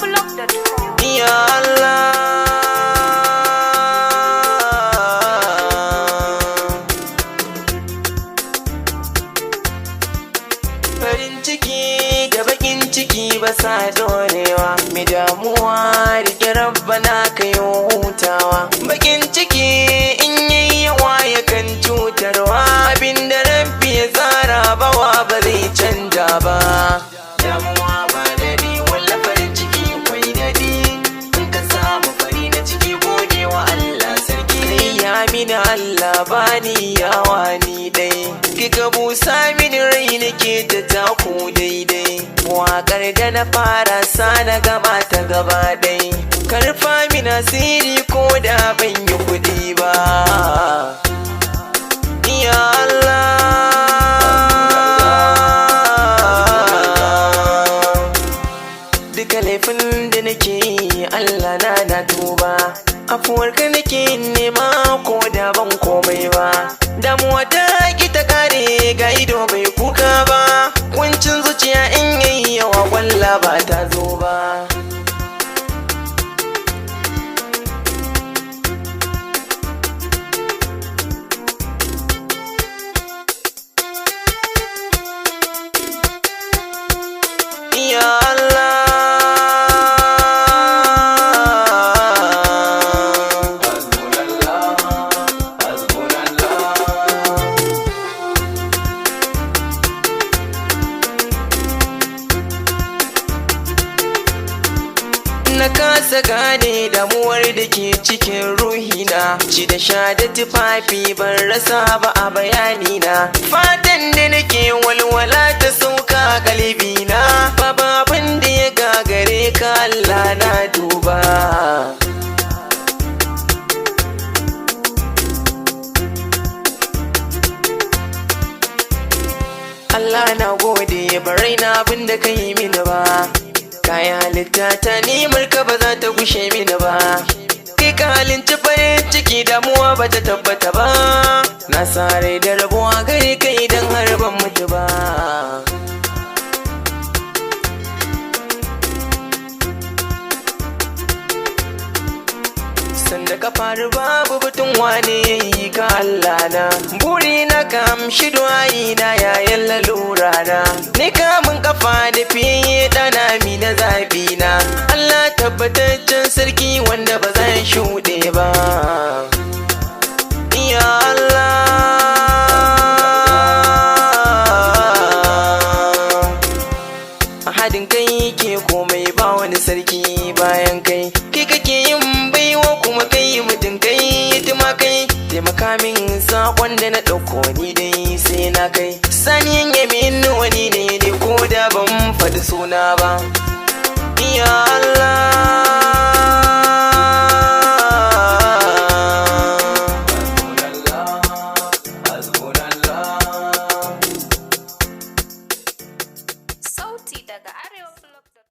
audioblog.com. Ya Allah, farin ciki da bakin ciki ba sa dorewa, mai damuwa rike rabbana ka yi hutawa. Bakin ciki in yayi yawa yakan cutarwa, abinda rabbi ya tsara bawa ba zai canja ba. Damuwa ba daɗi, walla farin ciki kwai daɗi, in ka samu fari na ciki gode wa Allah sarki. Ya mini Allah bani yawa ni dai, kika busa mini rai nake ta taku daidai. Waƙar da na fara sa na gaba ta gaba ɗai, karfa mina siri ko da ban yi kuɗi ba. Ya Allah, duka laifin da nake yi Allah na tuba, afuwarka nake nema ko da ban komai ba. Damuwa ta ki ta kare ga ido bai kuka ba, kuncin zuciya in yayi yawa kwalla ba ta zo ba. Ya Allah, na kasa gane damuwar da ke cikin ruhina, ci da sha da tufafi ban rasa ba a bayanina. Fatan da nake walwala ta sauka kalbina, babu abin da ya gagare ka Allah na duba. Allah na gode barai na abin da ka yi mini ba, kayan halitta ta nimar ka ba za ta gushe mini ba. Kai ka halinci farin ciki damuwa ba ta tabbata ba, na sare da rabuwa gare ka idan har ban mutu ba. Sanda ka faru babu batun wane yayi ka Allah na, buri na ka amshi du'a'i na yayin lalura na, ni kamun kafa da fiye dana mi na zabi na. Allah tabbataccen sarki wanda ba zan shuɗe ba. Ya Allah, hadin kai ke komai ba wani sarki bayan kai, kai kake yin baiwa kuma kai mutum kai hidima kai. Taimaka min sakon da na ɗauko ni dai sai na kai, saniyan yamin wani ne ko da ban faɗi suna ba. Ya Allah.